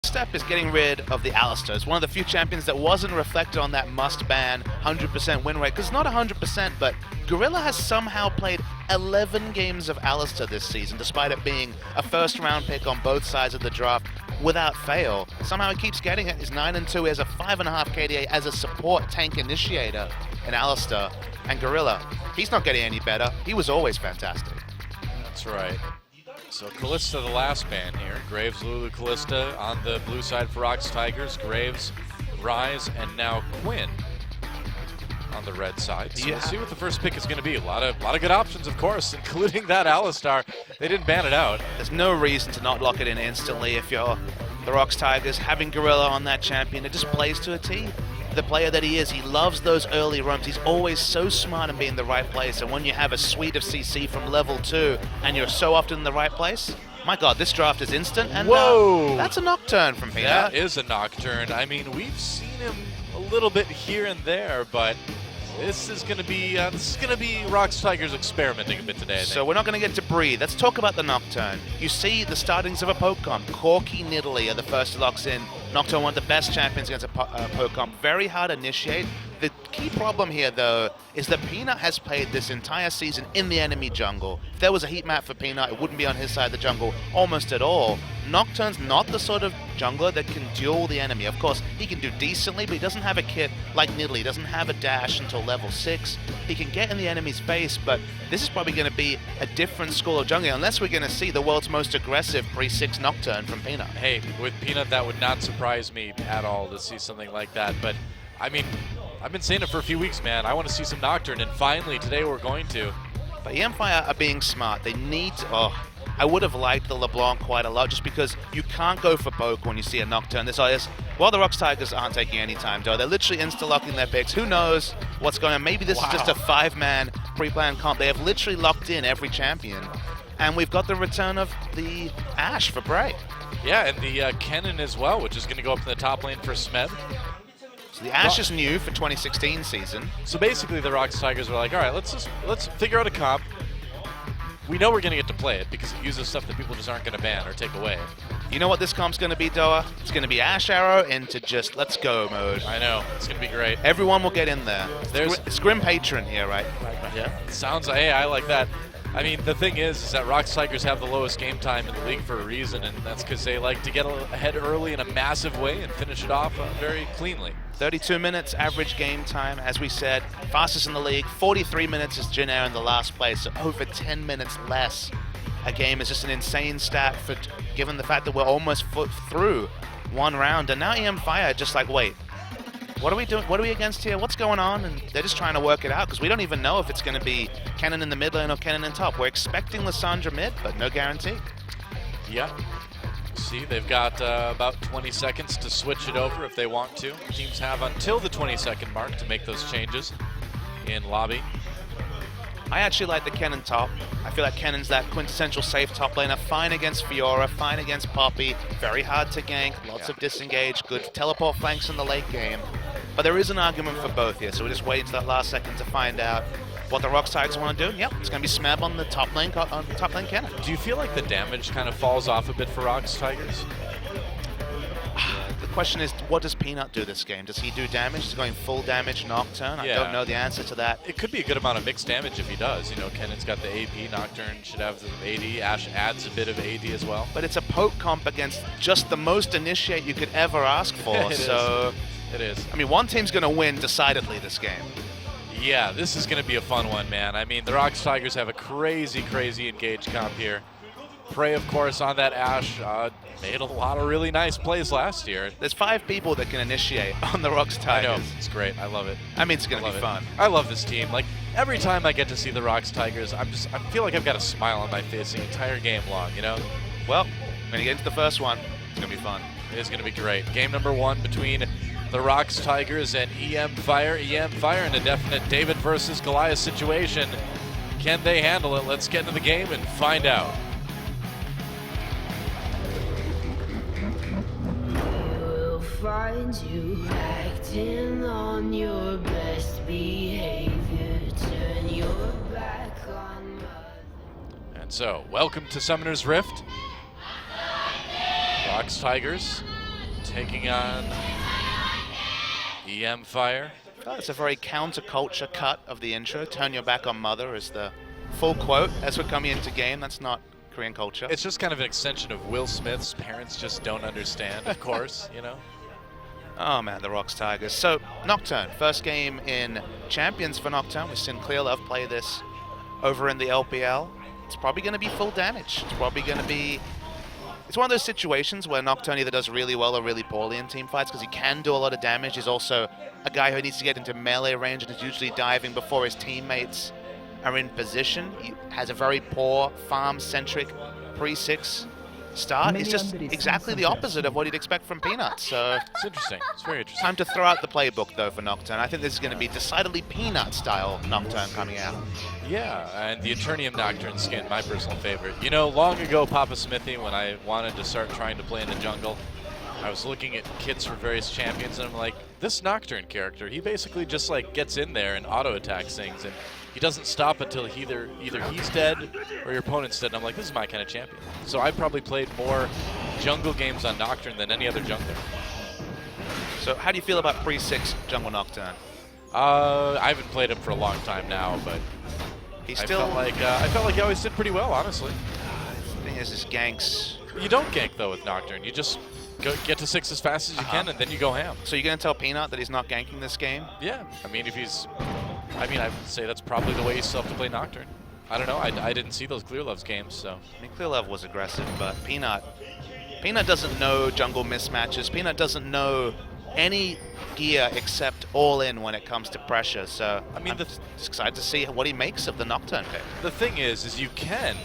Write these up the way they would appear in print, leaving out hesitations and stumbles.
step is getting rid of the Alistar. It's one of the few champions that wasn't reflected on that must-ban 100% win rate, because it's not 100%, but Gorilla has somehow played 11 games of Alistar this season, despite it being a first-round pick on both sides of the draft without fail. Somehow he keeps getting it. He's 9-2, he has a 5.5 KDA as a support tank initiator in Alistar. And Gorilla, he's not getting any better. He was always fantastic. That's right. So Kalista the last ban here. Graves, Lulu, Kalista on the blue side for ROX Tigers. Graves, Rise, and now Quinn on the red side. So we'll see what the first pick is going to be. A lot of good options, of course, including that Alistar. They didn't ban it out. There's no reason to not lock it in instantly if you're the ROX Tigers. Having Gorilla on that champion, it just plays to a T. The player that he is, he loves those early roams. He's always so smart in being in the right place, and when you have a suite of CC from level 2 and you're so often in the right place, my god, this draft is instant, and whoa, that's a Nocturne from Peanut. That is a Nocturne. I mean, we've seen him a little bit here and there, but this is going to be ROX Tigers experimenting a bit today, I think. So we're not going to get to breathe. Let's talk about the Nocturne. You see the startings of a poke comp. Corki, Nidalee are the first locks in. Nocturne, one of the best champions against a poke comp. Very hard to initiate. The key problem here, though, is that Peanut has played this entire season in the enemy jungle. If there was a heat map for Peanut, it wouldn't be on his side of the jungle almost at all. Nocturne's not the sort of jungler that can duel the enemy. Of course, he can do decently, but he doesn't have a kit like Nidalee. He doesn't have a dash until level 6. He can get in the enemy's face, but this is probably going to be a different school of jungling, unless we're going to see the world's most aggressive pre-6 Nocturne from Peanut. Hey, with Peanut, that would not surprise me at all to see something like that. But, I mean, I've been saying it for a few weeks, man. I want to see some Nocturne, and finally, today we're going to. But mFire are being smart. They need to, I would have liked the LeBlanc quite a lot, just because you can't go for poke when you see a Nocturne. While the ROX Tigers aren't taking any time, though, they're literally insta-locking their picks. Who knows what's going on? Maybe this is just a 5-man pre-planned comp. They have literally locked in every champion. And we've got the return of the Ashe for Bray. Yeah, and the Kennen as well, which is going to go up in the top lane for Smed. So the Ashe is new for 2016 season. So basically the ROX Tigers were like, all right, let's figure out a comp. We know we're going to get to play it because it uses stuff that people just aren't going to ban or take away. You know what this comp's going to be, Doa? It's going to be Ashe Arrow into just let's go mode. I know. It's going to be great. Everyone will get in there. It's Grim Patron here, right? Yeah. Sounds, hey, I like that. I mean, the thing is that ROX Tigers have the lowest game time in the league for a reason, and that's because they like to get ahead early in a massive way and finish it off very cleanly. 32 minutes average game time, as we said, fastest in the league. 43 minutes is Jin Air in the last place, so over 10 minutes less a game is just an insane stat for given the fact that we're almost through one round. And now mFire just like, wait, what are we doing? What are we against here? What's going on? And they're just trying to work it out because we don't even know if it's going to be Kennen in the mid lane or Kennen in top. We're expecting Lissandra mid, but no guarantee. Yep. See, they've got about 20 seconds to switch it over if they want to. Teams have until the 20-second mark to make those changes in lobby. I actually like the Kennen top. I feel like Kennen's that quintessential safe top laner. Fine against Fiora, fine against Poppy. Very hard to gank, lots of disengage, good teleport flanks in the late game. But there is an argument for both here, so we're just waiting to that last second to find out what the ROX Tigers want to do. Yep, it's going to be Smeb on the top lane Kennen. Do you feel like the damage kind of falls off a bit for ROX Tigers? The question is, what does Peanut do this game? Does he do damage? Is he going full damage Nocturne? I don't know the answer to that. It could be a good amount of mixed damage if he does. You know, Kennen's got the AP, Nocturne should have the AD, Ashe adds a bit of AD as well. But it's a poke comp against just the most initiate you could ever ask for. It is. I mean, one team's going to win decidedly this game. Yeah, this is going to be a fun one, man. I mean, the ROX Tigers have a crazy, crazy engaged comp here. Prey, of course, on that Ashe. Made a lot of really nice plays last year. There's 5 people that can initiate on the ROX Tigers. I know. It's great. I love it. I mean, it's going to be fun. I love this team. Like, every time I get to see the ROX Tigers, I feel like I've got a smile on my face the entire game long, you know? Well, when you get into the first one, it's going to be fun. It is going to be great. Game number 1 between the ROX Tigers and mFire. mFire in a definite David versus Goliath situation. Can they handle it? Let's get into the game and find out. Find you acting on your best behavior. Turn your back on my... And so, welcome to Summoner's Rift. ROX Tigers taking on mFire. It's a very counterculture cut of the intro. Turn your back on mother is the full quote as we're coming into game. That's not Korean culture. It's just kind of an extension of Will Smith's parents just don't understand, of course, you know. Oh man, the ROX Tigers. So, Nocturne, first game in Champions for Nocturne. We've seen Clearlove play this over in the LPL. It's probably going to be full damage. It's probably going to be... It's one of those situations where Nocturne either does really well or really poorly in team fights because he can do a lot of damage. He's also a guy who needs to get into melee range and is usually diving before his teammates are in position. He has a very poor farm-centric pre-6 start. It's just exactly the opposite of what you'd expect from Peanut. So it's interesting. It's very interesting. Time to throw out the playbook, though, for Nocturne. I think this is going to be decidedly Peanut-style Nocturne coming out. Yeah, and the Eternium Nocturne skin, my personal favorite. You know, long ago, Papa Smithy, when I wanted to start trying to play in the jungle, I was looking at kits for various champions, and I'm like, this Nocturne character, he basically just like gets in there and auto-attacks things, and he doesn't stop until either he's dead or your opponent's dead. And I'm like, this is my kind of champion. So I probably played more jungle games on Nocturne than any other jungler. So how do you feel about pre-6 jungle Nocturne? I haven't played him for a long time now, but he's still... I felt like he always did pretty well, honestly. The thing is, his ganks... You don't gank, though, with Nocturne. You just get to 6 as fast as you can, and then you go ham. So you're going to tell Peanut that he's not ganking this game? Yeah. I mean, if he's... I mean, I would say that's probably the way you still have to play Nocturne. I don't know. I didn't see those Clearlove's games, so... I mean, Clearlove was aggressive, but Peanut doesn't know jungle mismatches. Peanut doesn't know any gear except all in when it comes to pressure. So I mean, I'm just excited to see what he makes of the Nocturne pick. The thing is you can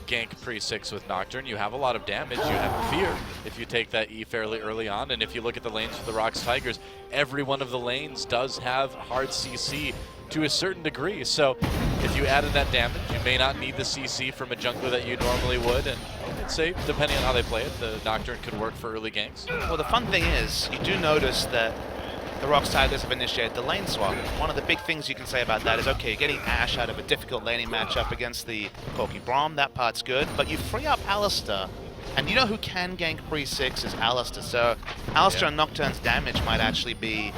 gank pre-6 with Nocturne. You have a lot of damage. You have fear if you take that E fairly early on. And if you look at the lanes for the ROX Tigers, every one of the lanes does have hard CC to a certain degree. So if you added that damage, you may not need the CC from a jungler that you normally would. And I'd say, depending on how they play it, the Nocturne could work for early ganks. Well, the fun thing is, you do notice that the ROX Tigers have initiated the lane swap. One of the big things you can say about that is, okay, you're getting Ashe out of a difficult laning matchup against the Corki Braum. That part's good, but you free up Alistar. And you know who can gank pre-6 is Alistar. So Alistar and Nocturne's damage might actually be...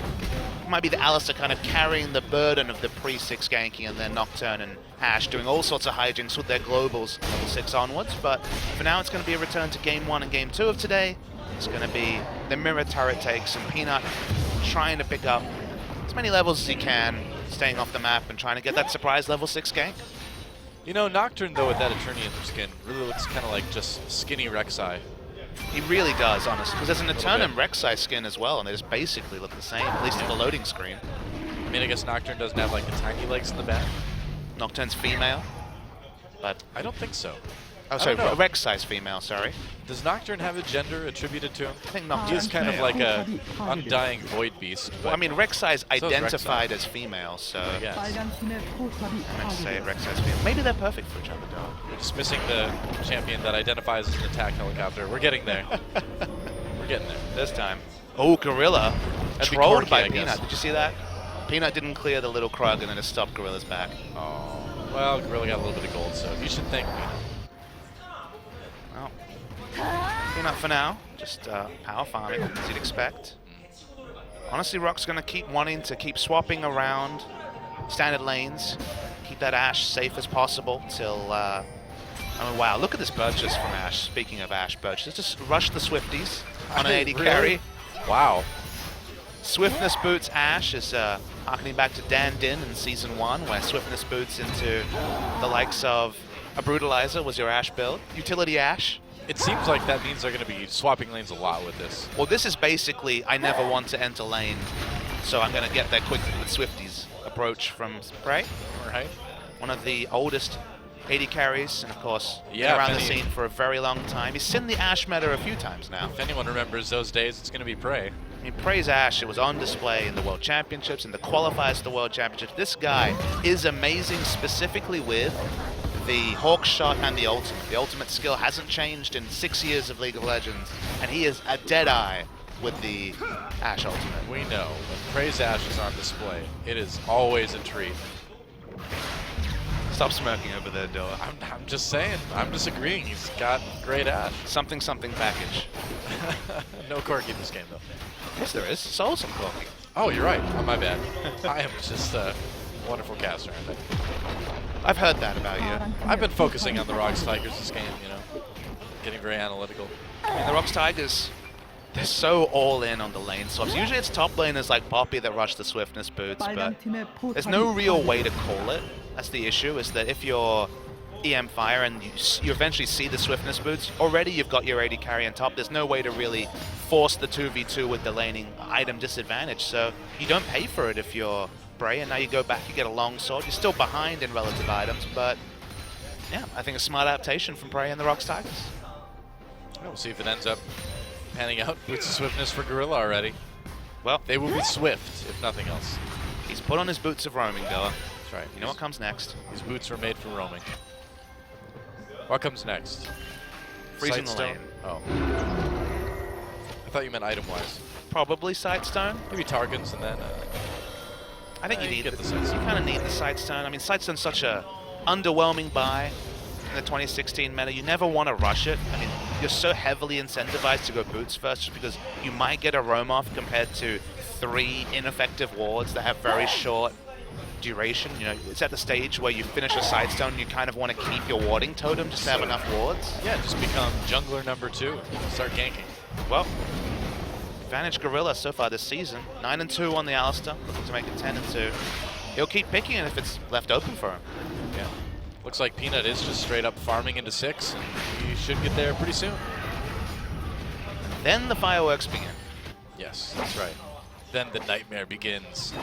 might be the Alistar kind of carrying the burden of the pre-6 ganking, and then Nocturne and Ashe doing all sorts of hijinks with their globals level 6 onwards. But for now, it's going to be a return to Game 1 and Game 2 of today. It's going to be the mirror turret takes and Peanut trying to pick up as many levels as he can, staying off the map and trying to get that surprise level 6 gank. You know, Nocturne, though, with that Eternium skin, really looks kind of like just skinny Rek'Sai. He really does, honestly, because there's an Eternum Rek'Sai skin as well, and they just basically look the same, at least in the loading screen. I mean, I guess Nocturne doesn't have, like, the tiny legs in the back. Nocturne's female, but... I don't think so. Oh, sorry, Rek'Sai's female, sorry. Does Nocturne have a gender attributed to him? I think Nocturne. He is kind of like a undying void beast. Well, I mean, Rek'Sai's so identified as female, so... Yes. I meant to say Rek'Sai's female. Maybe they're perfect for each other, though. We're just missing the champion that identifies as an attack helicopter. We're getting there. We're getting there. This time. Oh, Gorilla. That'd be Trolled Corki, by I guess. Peanut. Did you see that? Peanut didn't clear the little Krug and then it stopped Gorilla's back. Oh. Well, Gorilla got a little bit of gold, so you should thank me. Well, Peanut for now. Just power farming, as you'd expect. Honestly, ROX going to keep wanting to keep swapping around standard lanes, keep that Ashe safe as possible till... I mean, wow, look at this purchase from Ashe. Speaking of Ashe purchases, just rush the Swifties on an 80 carry. Wow. Swiftness boots Ashe is harkening back to Dan Din in Season 1, where Swiftness boots into the likes of a Brutalizer was your Ashe build. Utility Ashe. It seems like that means they're going to be swapping lanes a lot with this. Well, this is basically, I never want to enter lane, so I'm going to get there quickly with Swifties approach from Prey. Right. One of the oldest 80 carries, and of course, yeah, been around the scene for a very long time. He's seen the Ashe meta a few times now. If anyone remembers those days, it's going to be Prey. I mean, Prey's Ashe, it was on display in the World Championships, in the qualifiers to the World Championships. This guy is amazing, specifically with the Hawk shot and the ultimate. The ultimate skill hasn't changed in 6 years of League of Legends, and he is a dead eye with the Ashe ultimate. We know when Prey's Ashe is on display, it is always a treat. Stop smirking over there, Doa. I'm just saying. I'm disagreeing. He's got great Ash. Something package. No Corki this game, though. Yes, there is. Soul some Corki. Oh, you're right. Oh, my bad. I am just a wonderful caster, aren't I? I've heard that about you. I've been focusing on the ROX Tigers this game, you know, getting very analytical. I mean, the ROX Tigers, they're so all in on the lane swaps. Usually it's top laners like Poppy that rush the swiftness boots, but there's no real way to call it. That's the issue, is that if you're mFire and you eventually see the swiftness boots, already you've got your AD carry on top. There's no way to really force the 2v2 with the laning item disadvantage, so you don't pay for it if you're Bray, and now you go back, you get a long sword. You're still behind in relative items, but yeah, I think a smart adaptation from Bray and the ROX Tigers. We'll see if it ends up panning out with swiftness for Gorilla already. Well, they will be swift, if nothing else. He's put on his boots of roaming, Goa. That's right. You know what comes next? These boots are made for roaming. What comes next? Freezing the lane. Oh. I thought you meant item-wise. Probably Sightstone. Maybe Targons and then... I think you need the Sightstone. You kind of need the Sightstone. I mean, Sightstone's such a underwhelming buy in the 2016 meta. You never want to rush it. I mean, you're so heavily incentivized to go boots first just because you might get a roam off compared to 3 ineffective wards that have very short duration. You know, it's at the stage where you finish a Sightstone and you kind of want to keep your warding totem just to have enough wards. Yeah, just become jungler number 2. Start ganking. Well, advantage Gorilla so far this season. 9-2 on the Alistar, looking to make it 10-2. He'll keep picking it if it's left open for him. Yeah. Looks like Peanut is just straight up farming into 6, and he should get there pretty soon. Then the fireworks begin. Yes, that's right. Then the nightmare begins.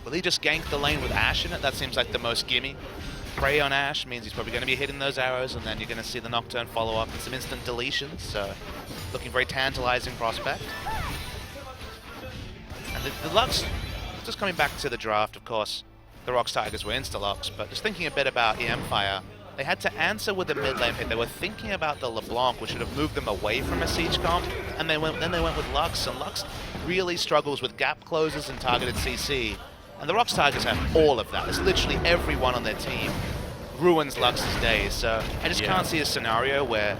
Will he just gank the lane with Ashe in it? That seems like the most gimme. Prey on Ashe means he's probably going to be hitting those arrows, and then you're going to see the Nocturne follow up and some instant deletions, so looking very tantalizing prospect. And the Lux, just coming back to the draft, of course, the ROX Tigers were insta-Lux, but just thinking a bit about mFire, they had to answer with a mid lane pick. They were thinking about the LeBlanc, which would have moved them away from a siege comp, and then they went with Lux, and Lux really struggles with gap closes and targeted CC. And the ROX Tigers have all of that. It's literally everyone on their team ruins Lux's days, so I just can't see a scenario where,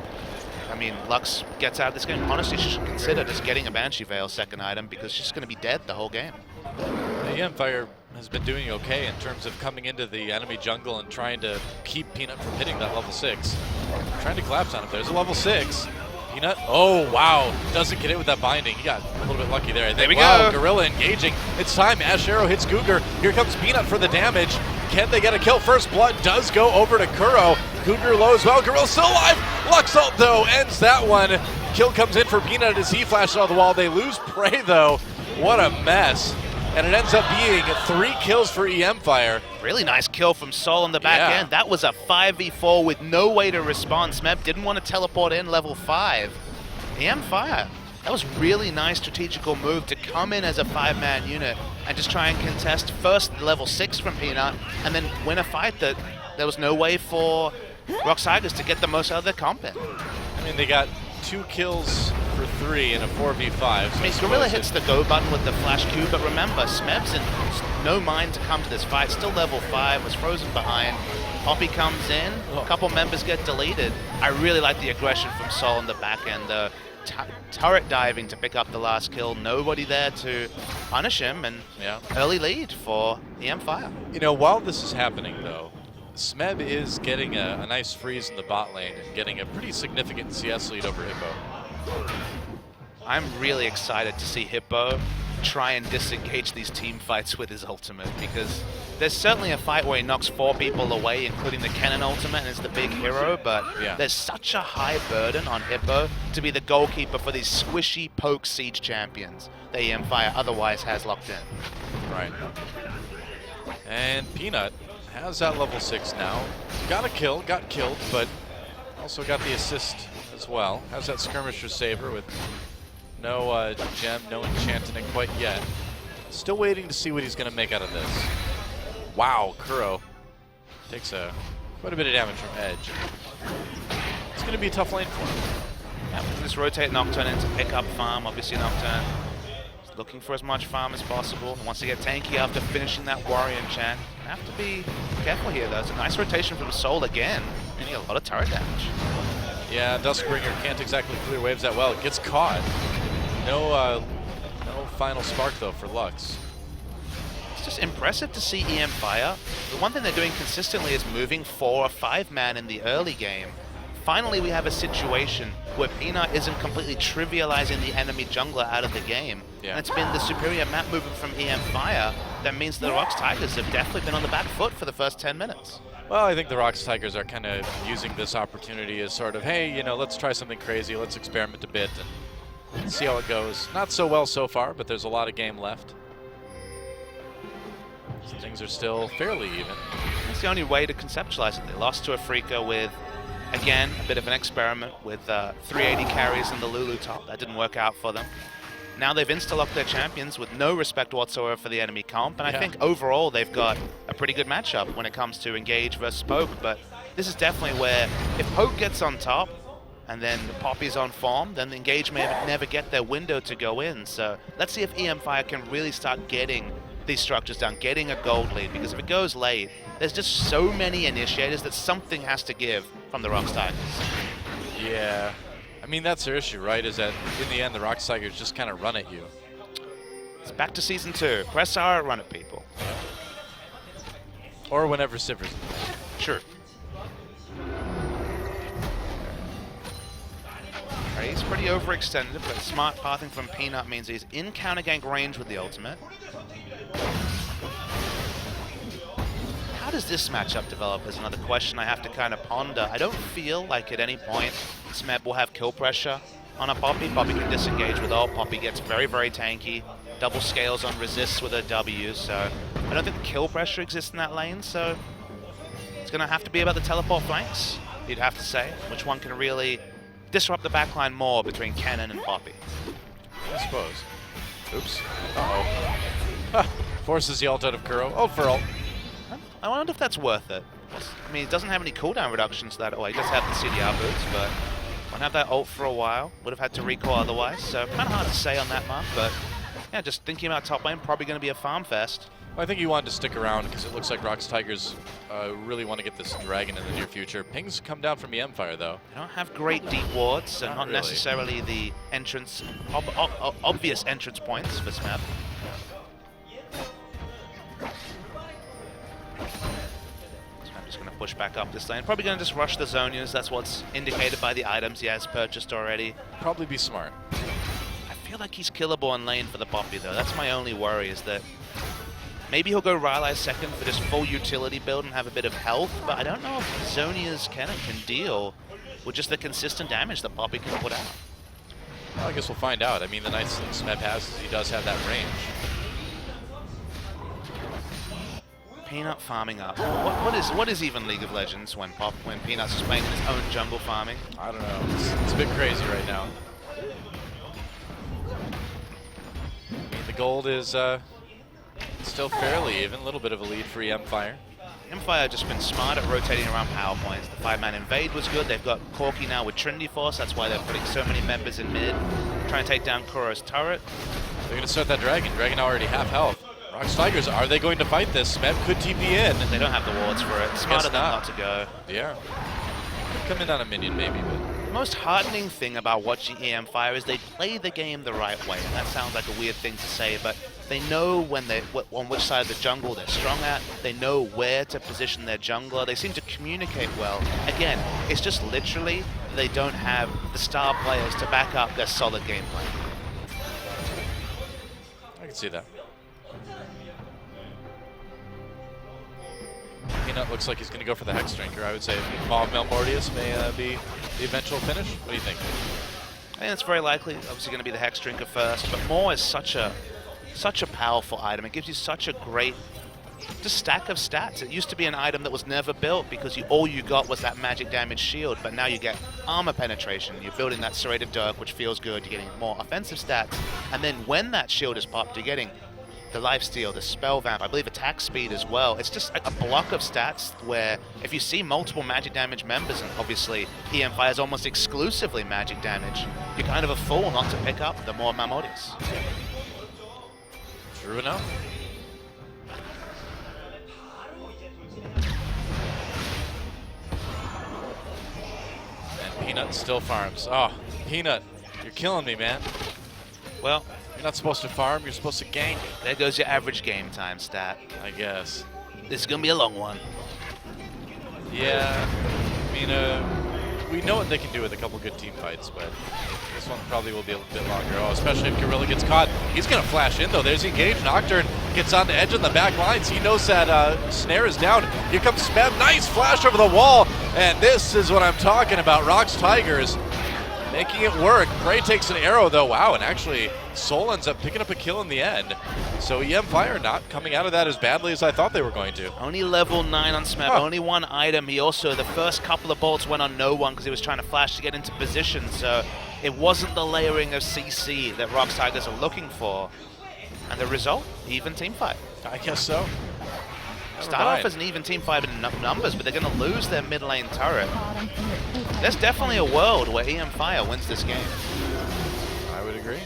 I mean, Lux gets out of this game. Honestly, she should consider just getting a Banshee Veil second item because she's going to be dead the whole game. The mFire has been doing okay in terms of coming into the enemy jungle and trying to keep Peanut from hitting that level 6. Trying to collapse on him. There's a level 6. Peanut, oh wow, doesn't get it with that binding. He got a little bit lucky there. There we go. go. Gorilla engaging. It's time. Ash Arrow hits Cougar. Here comes Peanut for the damage. Can they get a kill? First blood does go over to Kuro. Cougar low as well. Gorilla still alive. Luxalt though ends that one. Kill comes in for Peanut as he flashes on the wall. They lose Prey though. What a mess. And it ends up being 3 kills for mFire. Really nice kill from Sol on the back end. That was a 5v4 with no way to respond. Smeb didn't want to teleport in level 5. mFire, that was really nice strategical move to come in as a 5-man unit and just try and contest first level 6 from Peanut and then win a fight that there was no way for ROX Tigers to get the most out of their comp in. I mean, they got 2 kills for 3 in a 4v5. So I mean, Gorilla hits the go button with the flash Q, but remember, Smeb's in no mind to come to this fight. Still level 5, was frozen behind. Poppy comes in, a couple members get deleted. I really like the aggression from Sol in the back end. The turret diving to pick up the last kill. Nobody there to punish him, and early lead for the mFire. You know, while this is happening, though, Smeb is getting a nice freeze in the bot lane and getting a pretty significant CS lead over Hippo. I'm really excited to see Hippo try and disengage these team fights with his ultimate, because there's certainly a fight where he knocks 4 people away, including the Kennen ultimate, and is the big hero, but there's such a high burden on Hippo to be the goalkeeper for these squishy poke siege champions that mFire otherwise has locked in. Right. And Peanut has that level 6 now. Got a kill, got killed, but also got the assist as well. Has that Skirmisher Saber with no gem, no enchant in it quite yet. Still waiting to see what he's going to make out of this. Wow, Kuro takes quite a bit of damage from Edge. It's going to be a tough lane for him. Yeah, we can just rotate Nocturne in to pick up farm. Obviously Nocturne looking for as much farm as possible. And wants to get tanky after finishing that warrior enchant. Have to be careful here, though. It's a nice rotation from Soul again. Getting a lot of turret damage. Yeah, Duskbringer can't exactly clear waves that well. It gets caught. No final spark, though, for Lux. It's just impressive to see mFire. The one thing they're doing consistently is moving 4 or 5 man in the early game. Finally, we have a situation where Peanut isn't completely trivializing the enemy jungler out of the game. Yeah. And it's been the superior map movement from mFire that means the ROX Tigers have definitely been on the back foot for the first 10 minutes. Well, I think the ROX Tigers are kind of using this opportunity as sort of, hey, you know, let's try something crazy, let's experiment a bit and see how it goes. Not so well so far, but there's a lot of game left. So things are still fairly even. That's the only way to conceptualize it. They lost to Afrika with, again, a bit of an experiment with 380 carries in the Lulu top. That didn't work out for them. Now they've insta-locked their champions with no respect whatsoever for the enemy comp, and I think overall they've got a pretty good matchup when it comes to Engage versus Poke, but this is definitely where if Poke gets on top and then Poppy's on form, then the Engage may never get their window to go in. So let's see if mFire can really start getting these structures down, getting a gold lead, because if it goes late, there's just so many initiators that something has to give from the ROX Tigers. Yeah. I mean, that's their issue, right? Is that in the end, the ROX Tigers just kind of run at you. It's back to Season 2. Press R, run at people. Or whenever Sivers. Sure. Right, he's pretty overextended, but smart pathing from Peanut means he's in counter gank range with the ultimate. How does this matchup develop is another question I have to kind of ponder. I don't feel like at any point Smeb will have kill pressure on a Poppy. Poppy can disengage with ult. Poppy gets very, very tanky. Double scales on resists with her W, so I don't think kill pressure exists in that lane, so it's going to have to be about the teleport flanks, you'd have to say. Which one can really disrupt the backline more between Cannon and Poppy? I suppose. Oops. Uh-oh. Forces the ult out of Kuro. Oh, for ult. I wonder if that's worth it. I mean, he doesn't have any cooldown reductions to that. Oh, he does have the CDR boots, but won't have that ult for a while. Would have had to recall otherwise, so kind of hard to say on that mark, but yeah, just thinking about top lane, probably going to be a farm fest. Well, I think you wanted to stick around because it looks like ROX Tigers really want to get this dragon in the near future. Pings come down from mFire, though. They don't have great deep wards, so not really. necessarily the entrance, obvious entrance points for Smeb. Just going to push back up this lane. Probably going to just rush the Zonias. That's what's indicated by the items he has purchased already. Probably be smart. I feel like he's killable in lane for the Poppy, though. That's my only worry, is that maybe he'll go Rylai second for just full utility build and have a bit of health, but I don't know if Zonia's cannon can deal with just the consistent damage that Poppy can put out. Well, I guess we'll find out. I mean, the nice thing Smeb has is he does have that range. Peanut farming up. What is even League of Legends when Peanut's just playing his own jungle farming? I don't know. It's a bit crazy right now. I mean, the gold is still fairly even. A little bit of a lead for mFire. mFire just been smart at rotating around power points. The 5-man invade was good. They've got Corki now with Trinity Force. That's why they're putting so many members in mid. Trying to take down Kuro's turret. They're going to start that dragon. Dragon already half health. ROX Tigers, are they going to fight this? Smeb could TP in. They don't have the wards for it. Smarter than not to go. Yeah. Could come in on a minion maybe, but... The most heartening thing about watching mFire is they play the game the right way. And that sounds like a weird thing to say, but they know when on which side of the jungle they're strong at. They know where to position their jungler. They seem to communicate well. Again, it's just literally they don't have the star players to back up their solid gameplay. I can see that. Peanut looks like he's going to go for the Hex Drinker. I would say Maw of Melmordius may be the eventual finish. What do you think? I think it's very likely. Obviously going to be the Hex Drinker first, but Maw is such a powerful item. It gives you such a great just stack of stats. It used to be an item that was never built because all you got was that magic damage shield, but now you get armor penetration. You're building that Serrated Dirk, which feels good. You're getting more offensive stats, and then when that shield is popped, you're getting the lifesteal, the spell vamp, I believe attack speed as well. It's just a block of stats where if you see multiple magic damage members, and obviously mFire is almost exclusively magic damage, you're kind of a fool not to pick up the more Melmordius. True enough. And Peanut still farms. Oh, Peanut, you're killing me, man. Well, you're not supposed to farm, you're supposed to gank. There goes your average game time stat. I guess. This is going to be a long one. Yeah, I mean, we know what they can do with a couple good team fights, but this one probably will be a bit longer. Oh, especially if Gorilla gets caught. He's going to flash in, though. There's the engage. Nocturne gets on the edge of the back lines. He knows that snare is down. Here comes Smeb. Nice flash over the wall. And this is what I'm talking about. ROX Tigers making it work. Prey takes an arrow, though. Wow, and actually, Soul ends up picking up a kill in the end. So mFire not coming out of that as badly as I thought they were going to. Only level 9 on Smeb, only one item. He also, the first couple of bolts went on no one because he was trying to flash to get into position. So it wasn't the layering of CC that ROX Tigers are looking for. And the result, even team fight. I guess so. Start off as an even team fight in numbers, but they're going to lose their mid lane turret. There's definitely a world where mFire wins this game. I would agree.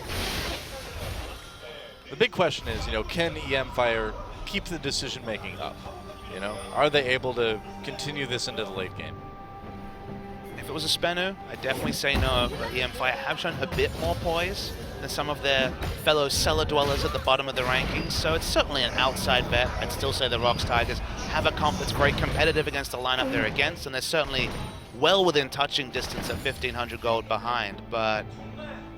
The big question is, can mFire keep the decision making up? Are they able to continue this into the late game? If it was a Spenu, I'd definitely say no, but mFire have shown a bit more poise than some of their fellow cellar dwellers at the bottom of the rankings, so it's certainly an outside bet. I'd still say the ROX Tigers have a comp that's very competitive against the lineup they're against, and they're certainly well within touching distance at 1,500 gold behind, but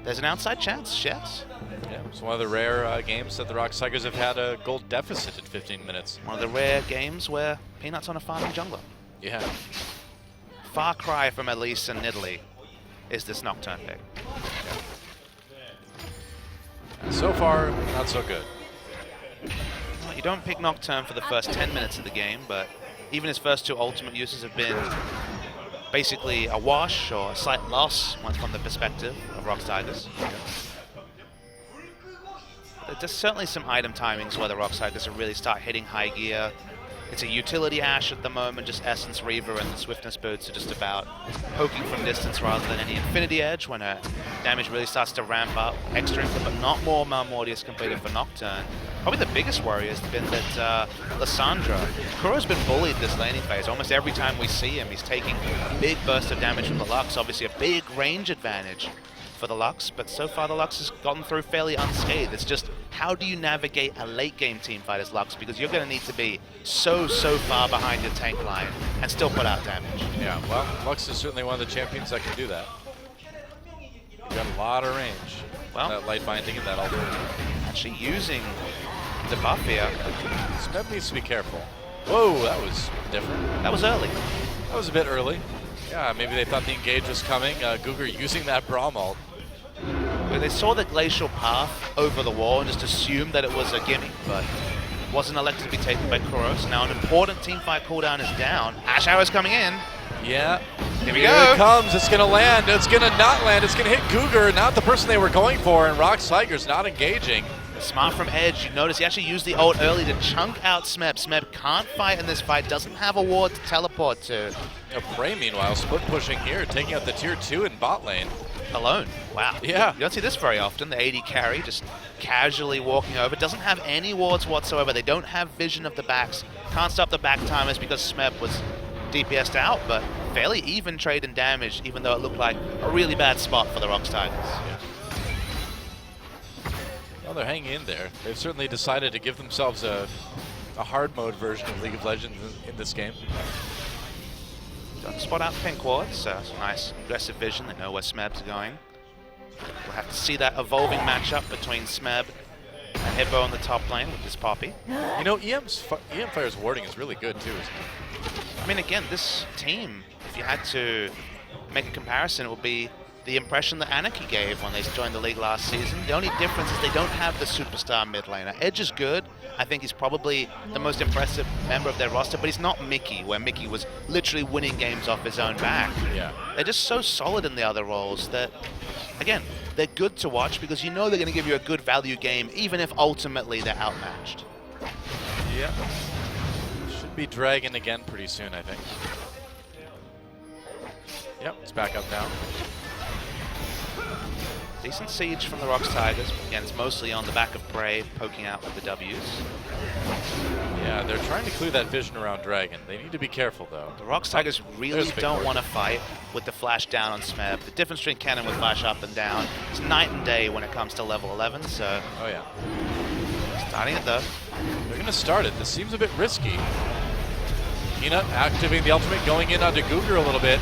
there's an outside chance, yes. Yeah, it's one of the rare games that the ROX Tigers have had a gold deficit at 15 minutes. One of the rare games where Peanut's on a farming jungler. Yeah. Far cry from Elise and Nidalee is this Nocturne pick. Yeah. So far, not so good. Well, you don't pick Nocturne for the first 10 minutes of the game, but even his first two ultimate uses have been basically a wash or a slight loss from the perspective of ROX Tigers. There's certainly some item timings where the ROX Tigers really start hitting high gear. It's a utility Ashe at the moment, just Essence Reaver and the Swiftness boots are just about poking from distance rather than any Infinity Edge when her damage really starts to ramp up. Extra input, but not more Malmortius completed for Nocturne. Probably the biggest worry has been that Lissandra, Kuro's been bullied this laning phase. Almost every time we see him, he's taking a big burst of damage from the Lux. Obviously a big range advantage for the Lux, but so far the Lux has gotten through fairly unscathed. It's just, how do you navigate a late game team fight as Lux? Because you're going to need to be so far behind your tank line and still put out damage. Yeah, well, Lux is certainly one of the champions that can do that. You've got a lot of range. Well, that light binding and that alternative. Actually using the buff here. Smeb needs to be careful. Whoa, that was different. That was early. That was a bit early. Yeah, maybe they thought the engage was coming. Guger using that Braum ult. They saw the glacial path over the wall and just assumed that it was a gimme, but wasn't elected to be taken by Kuro. So now an important team fight cooldown is down. Ash Arrow's coming in. Yeah. Here we Here go. it comes. It's going to land. It's going to not land. It's going to hit Guger, not the person they were going for, and ROX Tigers not engaging. Smart from Edge. You notice he actually used the ult early to chunk out Smeb. Smeb can't fight in this fight, doesn't have a ward to teleport to. Prey, meanwhile, split pushing here, taking out the tier 2 in bot lane. Alone. Wow. Yeah. You don't see this very often. The AD carry just casually walking over. Doesn't have any wards whatsoever. They don't have vision of the backs. Can't stop the back timers because Smeb was DPS'd out, but fairly even trade in damage, even though it looked like a really bad spot for the ROX Tigers. Yeah. Well, they're hanging in there. They've certainly decided to give themselves a hard mode version of League of Legends in this game. Don't spot out pink wards, so it's a nice aggressive vision. They know where Smeb's going. We'll have to see that evolving matchup between Smeb and Hippo on the top lane with this Poppy. You know, mFire's warding is really good too, isn't it? I mean, again, this team, if you had to make a comparison, it would be the impression that Anarchy gave when they joined the league last season. The only difference is they don't have the superstar mid laner. Edge is good. I think he's probably the most impressive member of their roster, but he's not Mickey, where Mickey was literally winning games off his own back. Yeah. They're just so solid in the other roles that, again, they're good to watch because you know they're going to give you a good value game, even if ultimately they're outmatched. Yeah. Should be Dragon again pretty soon, I think. Yep, it's back up now. Decent siege from the ROX Tigers. Again, it's mostly on the back of Prey, poking out with the W's. Yeah, they're trying to clear that vision around Dragon. They need to be careful, though. The ROX Tigers really don't want to fight with the flash down on Smeb. The difference between Cannon with flash up and down is night and day when it comes to level 11, so... Oh, yeah. Starting it, though. They're going to start it. This seems a bit risky. Peanut activating the ultimate, going in onto Cougar a little bit.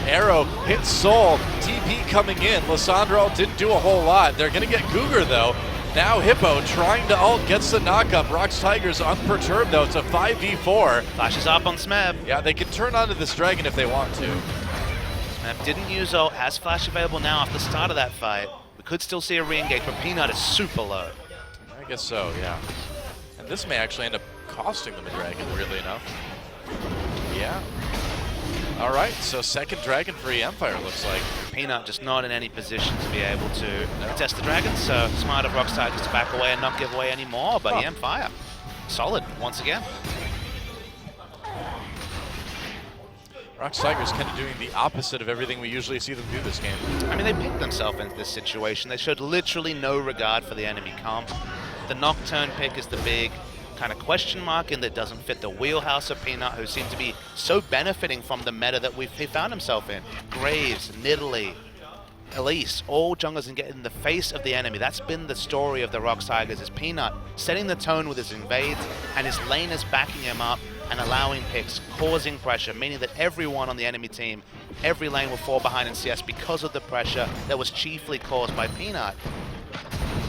Arrow hits Soul. TP coming in. Lissandro didn't do a whole lot. They're going to get Cougar, though. Now Hippo trying to ult, gets the knockup. ROX Tigers unperturbed, though. It's a 5v4. Flashes up on Smeb. Yeah, they can turn onto this Dragon if they want to. Smeb didn't use ult, has flash available now after the start of that fight. We could still see a re-engage, but Peanut is super low. I guess so, yeah. And this may actually end up costing them a Dragon, weirdly enough. Yeah. All right, so second Dragon for mFire, looks like. Peanut just not in any position to be able to test the Dragon, so smart of ROX Tigers to back away and not give away any more, but mFire, solid once again. ROX Tigers kind of doing the opposite of everything we usually see them do this game. I mean, they picked themselves into this situation. They showed literally no regard for the enemy comp. The Nocturne pick is the big kind of question mark, and that doesn't fit the wheelhouse of Peanut, who seemed to be so benefiting from the meta that he found himself in. Graves, Nidalee, Elise, all junglers and get in the face of the enemy. That's been the story of the ROX Tigers, is Peanut setting the tone with his invades, and his laners backing him up and allowing picks, causing pressure, meaning that everyone on the enemy team, every lane will fall behind in CS because of the pressure that was chiefly caused by Peanut.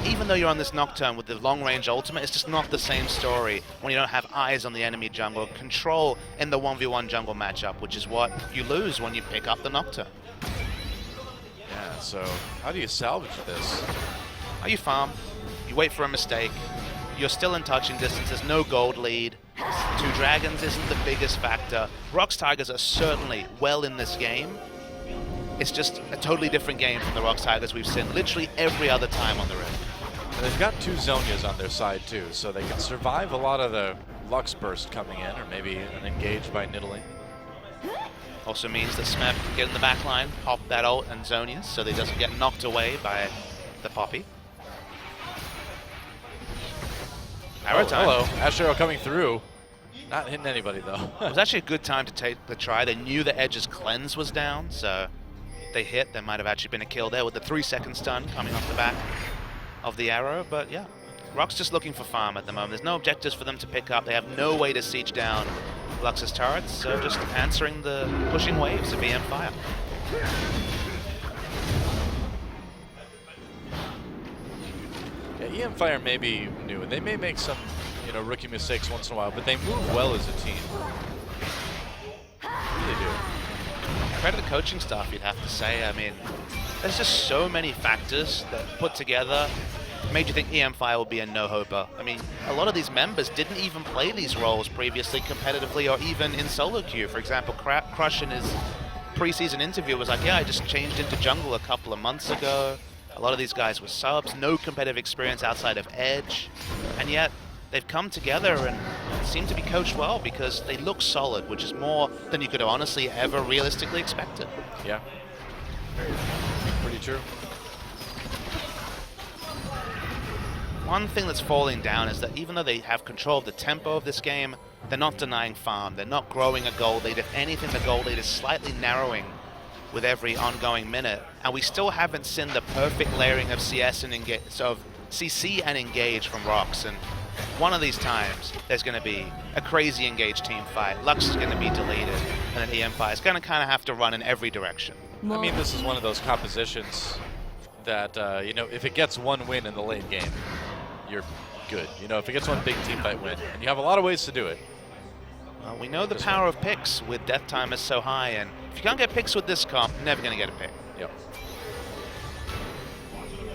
Even though you're on this Nocturne with the long-range ultimate, it's just not the same story when you don't have eyes on the enemy jungle, control in the 1v1 jungle matchup, which is what you lose when you pick up the Nocturne. Yeah, so how do you salvage this? How you farm, you wait for a mistake, you're still in touching distance, there's no gold lead, 2 dragons isn't the biggest factor. ROX Tigers are certainly well in this game. It's just a totally different game from the ROX Tigers we've seen literally every other time on the Rift. They've got 2 Zonias on their side too, so they can survive a lot of the Lux burst coming in, or maybe an engage by Nidalee. Also means that Smeb can get in the back line, pop that ult and Zonias, so they doesn't get knocked away by the Poppy. Arrow time. Hello, Ash Arrow coming through. Not hitting anybody though. It was actually a good time to take the try. They knew the Edge's cleanse was down, so if they hit, there might have actually been a kill there with the 3-second stun coming off the back of the arrow, but yeah. ROX just looking for farm at the moment. There's no objectives for them to pick up. They have no way to siege down Lux's turrets, so just answering the pushing waves of mFire. Yeah, mFire may be new, and they may make some, rookie mistakes once in a while, but they move well as a team. They really do. Credit the coaching staff, you'd have to say. I mean, there's just so many factors that put together made you think mFire would be a no-hoper. I mean, a lot of these members didn't even play these roles previously competitively or even in solo queue. For example, Crush in his preseason interview was like, yeah, I just changed into jungle a couple of months ago. A lot of these guys were subs, no competitive experience outside of Edge, and yet they've come together and seem to be coached well because they look solid, which is more than you could have honestly ever realistically expected. Yeah. Pretty true. One thing that's falling down is that even though they have control of the tempo of this game, they're not denying farm. They're not growing a gold lead. If anything, the gold lead is slightly narrowing with every ongoing minute. And we still haven't seen the perfect layering of CS and CC and engage from ROX. And one of these times, there's going to be a crazy engage team fight. Lux is going to be deleted, and then mFire is going to kind of have to run in every direction. I mean, this is one of those compositions that, if it gets one win in the late game, you're good. If it gets one big team fight win, and you have a lot of ways to do it. Well, we know the power of picks with death time is so high, and if you can't get picks with this comp, you're never going to get a pick. Yep.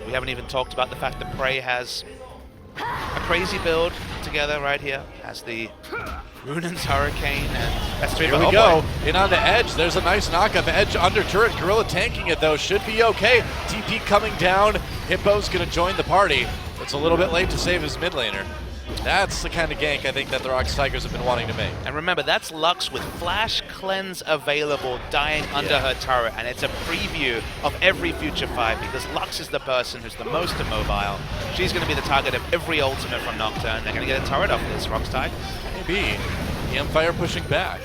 We haven't even talked about the fact that Prey has a crazy build together right here. Has the Runan's Hurricane, and that's 3. Here we go. In on the Edge. There's a nice knockup. Edge under turret. Gorilla tanking it, though. Should be okay. TP coming down. Hippo's going to join the party. It's a little bit late to save his mid laner. That's the kind of gank I think that the ROX Tigers have been wanting to make. And remember, that's Lux with Flash Cleanse available, dying under her turret, and it's a preview of every future fight because Lux is the person who's the most immobile. She's going to be the target of every ultimate from Nocturne. They're going to get a turret off this, ROX Tigers. Maybe. mFire pushing back.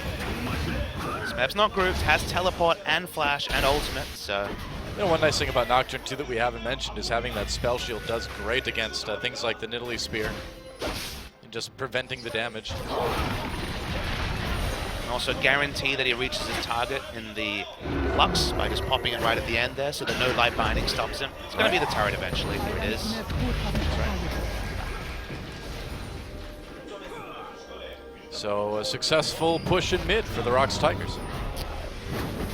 Smeb's not grouped, has teleport and flash and ultimate, so... You know, one nice thing about Nocturne too that we haven't mentioned is having that spell shield does great against things like the Nidalee Spear. And just preventing the damage. And also guarantee that he reaches his target in the Lux by just popping it right at the end there so that no light binding stops him. It's going to be the turret eventually. Here it is. So a successful push in mid for the ROX Tigers.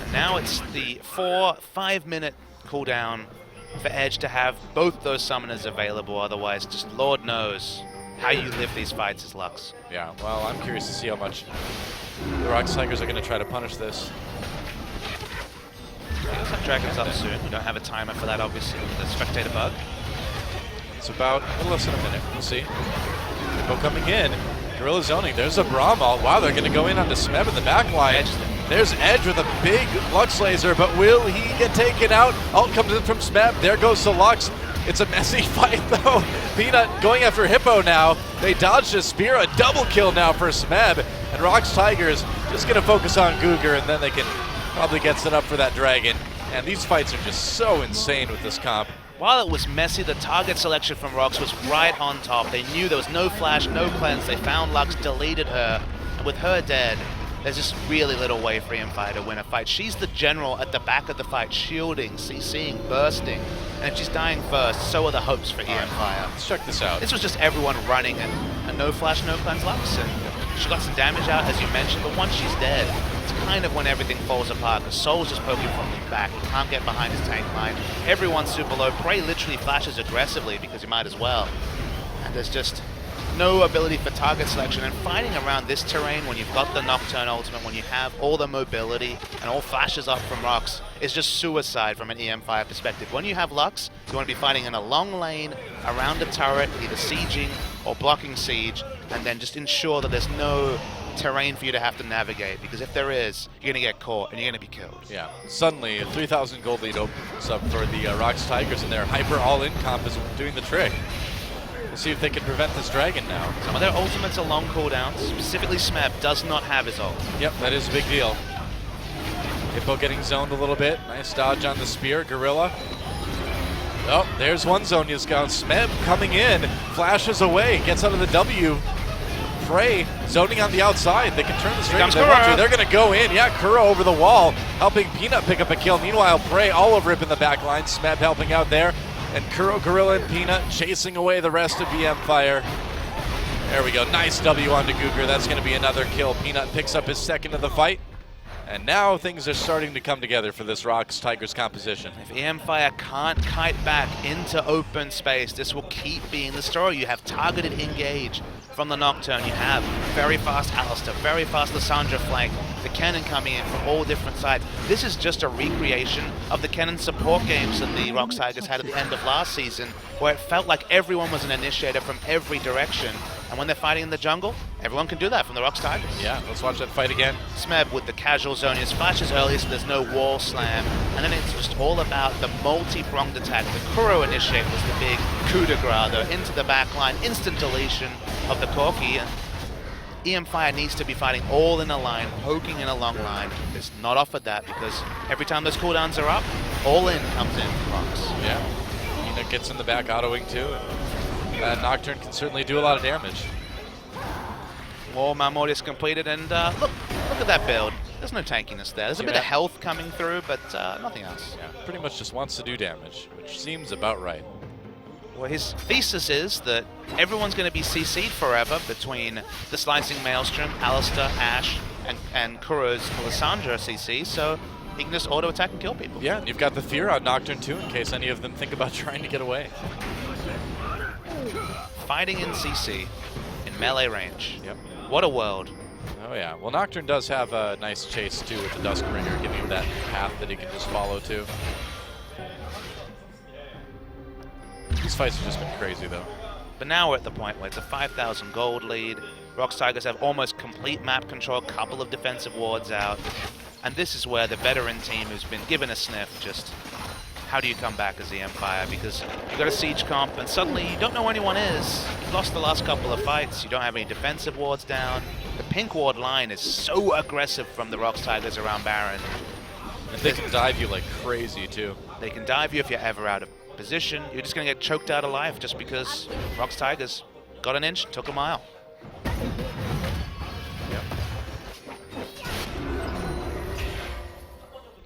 And now it's the 4-5 minute cooldown for Edge to have both those summoners available, otherwise just Lord knows how you live these fights as Lux. Yeah, well, I'm curious to see how much the ROX Tigers are going to try to punish this. Looks like Dragon's up soon. We don't have a timer for that, obviously, with the spectator bug. It's about a little less than a minute. We'll see. Hippo coming in. Gorilla zoning. There's a Braum ult. Wow, they're going to go in onto Smeb in the back line. There's Edge with a big Lux laser, but will he get taken out? Ult comes in from Smeb. There goes the Lux. It's a messy fight, though. Peanut going after Hippo now. They dodged a spear. A double kill now for Smeb. And ROX Tigers just going to focus on Guger, and then they can probably get set up for that Dragon. And these fights are just so insane with this comp. While it was messy, the target selection from ROX was right on top. They knew there was no flash, no cleanse. They found Lux, deleted her. And with her dead, there's just really little way for mFire to win a fight. She's the general at the back of the fight, shielding, CCing, bursting. And if she's dying first, so are the hopes for mFire. Let's check this out. This was just everyone running and no flash, no cleanse Lux. And she got some damage out, as you mentioned, but once she's dead, it's kind of when everything falls apart. Because Soul's just poking from the back. He can't get behind his tank line. Everyone's super low. Prey literally flashes aggressively because he might as well. And there's just no ability for target selection. And fighting around this terrain when you've got the Nocturne ultimate, when you have all the mobility and all flashes up from ROX, is just suicide from an mFire perspective. When you have Lux, you want to be fighting in a long lane around a turret, either sieging or blocking siege, and then just ensure that there's no terrain for you to have to navigate, because if there is, you're going to get caught and you're going to be killed. Yeah, suddenly a 3,000 gold lead opens up for the ROX Tigers, and their hyper all-in comp is doing the trick. We'll see if they can prevent this Dragon now. Some of their ultimates are long cooldowns. Specifically, Smeb does not have his ult. Yep, that is a big deal. Hippo getting zoned a little bit. Nice dodge on the spear. Gorilla. Oh, there's one zone he's got. Smeb coming in, flashes away, gets out of the W. Prey zoning on the outside. They can turn the string if they want to. They're going to go in. Yeah, Kuro over the wall, helping Peanut pick up a kill. Meanwhile, Prey all over Rip in the back line. Smeb helping out there. And Kuro, Gorilla, and Peanut chasing away the rest of mFire. There we go. Nice W onto Guger. That's going to be another kill. Peanut picks up his second of the fight. And now things are starting to come together for this ROX Tigers composition. If mFire can't kite back into open space, this will keep being the story. You have targeted engage from the Nocturne. You have very fast Alistair, very fast Lissandra flank, the Kennen coming in from all different sides. This is just a recreation of the Kennen support games that the ROX Tigers had at the end of last season, where it felt like everyone was an initiator from every direction. And when they're fighting in the jungle, everyone can do that from the ROX Tigers. Yeah, let's watch that fight again. Smeb with the casual zone. His flashes early so there's no wall slam. And then it's just all about the multi-pronged attack. The Kuro initiate was the big coup de grace, though, into the back line, instant deletion of the Corki. And mFire needs to be fighting all in a line, poking in a long line. It's not offered that because every time those cooldowns are up, all in comes in from ROX. Yeah, Peanut gets in the back autoing too. That Nocturne can certainly do a lot of damage. More Marmortius completed, and look at that build. There's no tankiness there. There's a bit of health coming through, but nothing else. Yeah, pretty much just wants to do damage, which seems about right. Well, his thesis is that everyone's going to be CC'd forever between the Slicing Maelstrom, Alistair, Ashe, and Kuro's Lissandra CC, so he can just auto-attack and kill people. Yeah, and you've got the Fear on Nocturne too, in case any of them think about trying to get away. Fighting in CC, in melee range. Yep. What a world. Oh yeah, well Nocturne does have a nice chase too with the Duskbringer, giving him that path that he can just follow too. These fights have just been crazy though. But now we're at the point where it's a 5,000 gold lead. ROX Tigers have almost complete map control, a couple of defensive wards out. And this is where the veteran team who's been given a sniff just, how do you come back as the mFire? Because you've got a siege comp and suddenly you don't know where anyone is. You've lost the last couple of fights, you don't have any defensive wards down. The pink ward line is so aggressive from the ROX Tigers around Baron. And they can dive you like crazy too. They can dive you if you're ever out of position. You're just going to get choked out of life just because ROX Tigers got an inch, took a mile. Yep.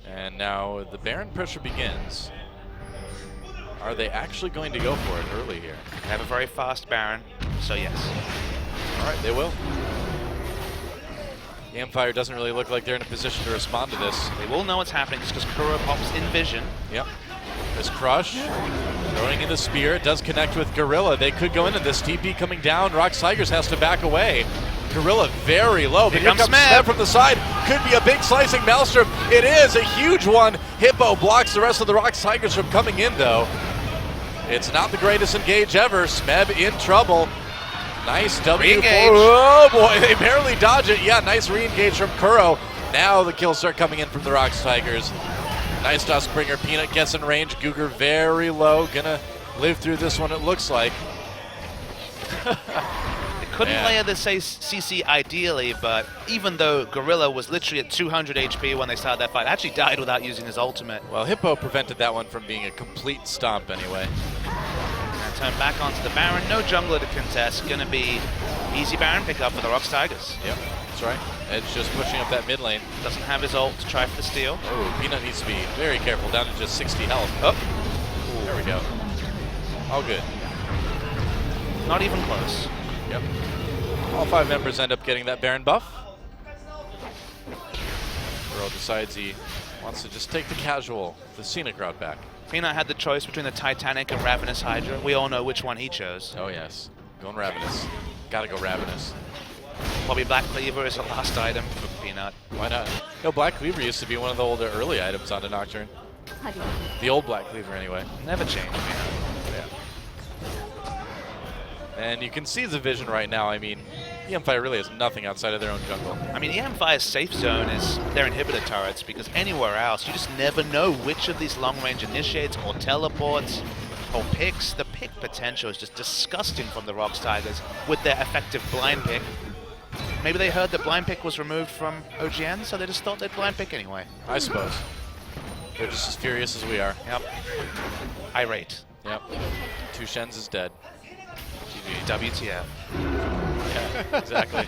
And now the Baron pressure begins. Are they actually going to go for it early here? They have a very fast Baron, so yes. All right, they will. The mFire doesn't really look like they're in a position to respond to this. They will know what's happening just because Kuro pops in vision. Yep. This Crush, throwing in the spear, it does connect with Gorilla. They could go into this. TP coming down, ROX Tigers has to back away. Gorilla very low, but here comes Smeb from the side. Could be a big slicing Maelstrom. It is a huge one. Hippo blocks the rest of the ROX Tigers from coming in though. It's not the greatest engage ever. Smeb in trouble. Nice W4. Oh boy, they barely dodge it. Yeah, nice re-engage from Kuro. Now the kills start coming in from the ROX Tigers. Nice Duskbringer. Peanut gets in range. Cougar very low. Gonna live through this one, it looks like. Couldn't layer the CC ideally, but even though Gorilla was literally at 200 HP when they started that fight, actually died without using his ultimate. Well, Hippo prevented that one from being a complete stomp anyway. And turn back onto the Baron. No jungler to contest. Gonna be easy Baron pickup for the ROX Tigers. Yep, that's right. Edge just pushing up that mid lane. Doesn't have his ult to try for the steal. Oh, Peanut needs to be very careful, down to just 60 health. Oh, there we go. All good. Not even close. Yep. All 5 members end up getting that Baron buff. Burrow decides he wants to just take the casual, the scenic route back. Peanut had the choice between the Titanic and Ravenous Hydra. We all know which one he chose. Oh yes, going Ravenous. Gotta go Ravenous. Probably Black Cleaver is the last item for Peanut. Why not? No, Black Cleaver used to be one of the older early items on the Nocturne. The old Black Cleaver anyway. Never changed, Peanut. And you can see the vision right now. I mean, the mFire really has nothing outside of their own jungle. I mean, the mFire's safe zone is their inhibitor turrets, because anywhere else, you just never know which of these long-range initiates or teleports or picks. The pick potential is just disgusting from the ROX Tigers with their effective blind pick. Maybe they heard that blind pick was removed from OGN, so they just thought they'd blind pick anyway. I suppose. They're just as furious as we are. Yep. Irate. Yep. Two Shens is dead. WTF. Yeah, exactly.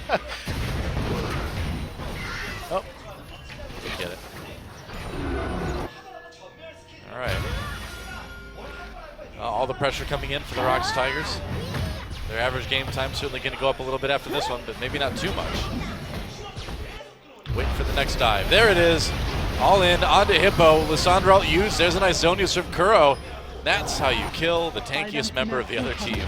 Oh, didn't get it. All right. All the pressure coming in for the ROX Tigers. Their average game time certainly going to go up a little bit after this one, but maybe not too much. Waiting for the next dive. There it is. All in, onto Hippo. Lissandra used. There's a nice zone use from Kuro. That's how you kill the tankiest member of the other team.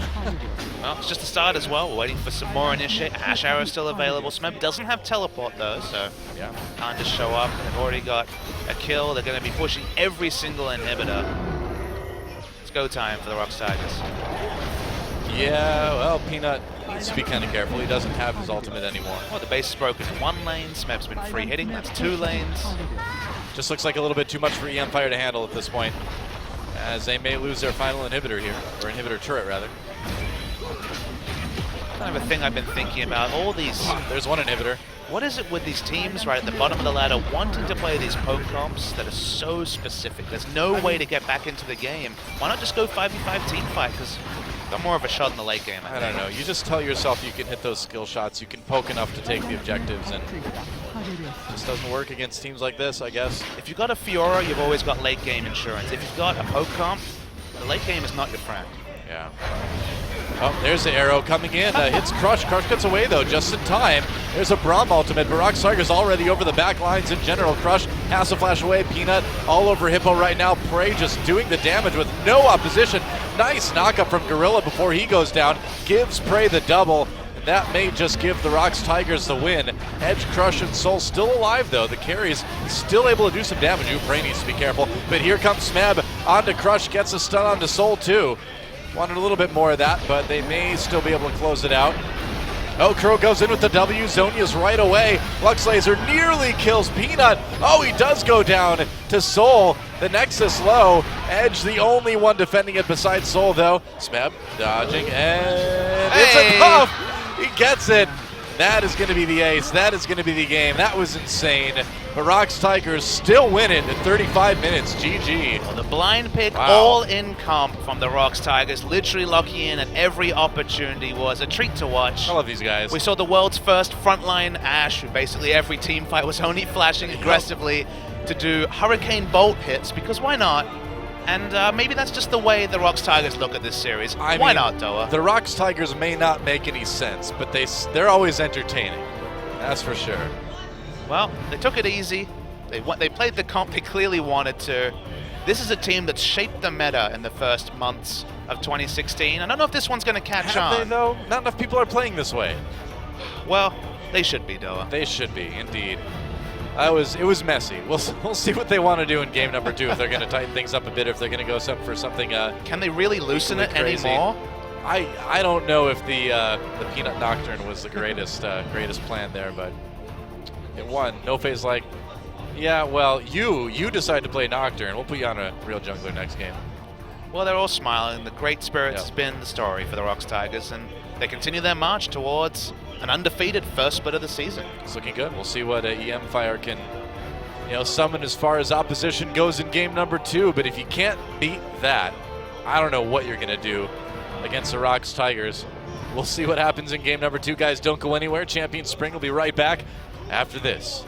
Well, it's just the start as well. We're waiting for some more initiate. Ash Arrow still available. Smeb doesn't have teleport though, so yeah, can't just show up. They've already got a kill. They're going to be pushing every single inhibitor. It's go time for the ROX Tigers. Yeah, well, Peanut needs to be kind of careful. He doesn't have his ultimate anymore. Well, the base is broken in 1 lane. Smeb's been free hitting. That's 2 lanes. Just looks like a little bit too much for mFire to handle at this point, as they may lose their final inhibitor here, or inhibitor turret rather. Kind of a thing I've been thinking about. All these... There's one inhibitor. What is it with these teams right at the bottom of the ladder wanting to play these poke comps that are so specific? There's no way to get back into the game. Why not just go 5v5 team fight? Because got more of a shot in the late game. I don't know. You just tell yourself you can hit those skill shots. You can poke enough to take the objectives, and it just doesn't work against teams like this, I guess. If you've got a Fiora, you've always got late game insurance. If you've got a poke comp, the late game is not your friend. Yeah. Oh, there's the arrow coming in. Hits Crush. Crush gets away, though, just in time. There's a Braum ultimate. But ROX Tigers already over the back lines in general. Crush has to flash away. Peanut all over Hippo right now. Prey just doing the damage with no opposition. Nice knockup from Gorilla before he goes down. Gives Prey the double. And that may just give the ROX Tigers the win. Edge, Crush, and Soul still alive, though. The carries still able to do some damage. Ooh, Prey needs to be careful. But here comes Smeb onto Crush. Gets a stun onto Soul, too. Wanted a little bit more of that, but they may still be able to close it out. Oh, Crow goes in with the W. Zonia's right away. Lux Laser nearly kills Peanut. Oh, he does go down to Soul. The Nexus low. Edge the only one defending it besides Soul, though. Smeb dodging, and it's enough. He gets it. That is going to be the ace. That is going to be the game. That was insane. But ROX Tigers still winning at 35 minutes. GG. Well, the blind pick, Wow. all in comp from the ROX Tigers, literally locking in at every opportunity, was a treat to watch. I love these guys. We saw the world's first frontline Ashe, who basically every team fight was only flashing aggressively to do Hurricane Bolt hits, because why not? And maybe that's just the way the ROX Tigers look at this series. Why not, Doa? The ROX Tigers may not make any sense, but they're always entertaining. That's for sure. Well, they took it easy. They played the comp they clearly wanted to. This is a team that shaped the meta in the first months of 2016. I don't know if this one's going to catch on. Have they, though? Not enough people are playing this way. Well, they should be, Doa. They should be, indeed. It was messy. We'll see what they want to do in game number 2, if they're going to tighten things up a bit, if they're going to go for something. Can they really loosen it crazy anymore? I don't know if the Peanut Nocturne was the greatest plan there, but it won. No Phase like, yeah, well, you decide to play Nocturne. We'll put you on a real jungler next game. Well, they're all smiling. The Great Spirits Yep. has been the story for the ROX Tigers, and they continue their march towards an undefeated first split of the season. It's looking good. We'll see what mFire can, summon as far as opposition goes in game number 2. But if you can't beat that, I don't know what you're going to do against the ROX Tigers. We'll see what happens in game number 2. Guys, don't go anywhere. Champion Spring will be right back after this.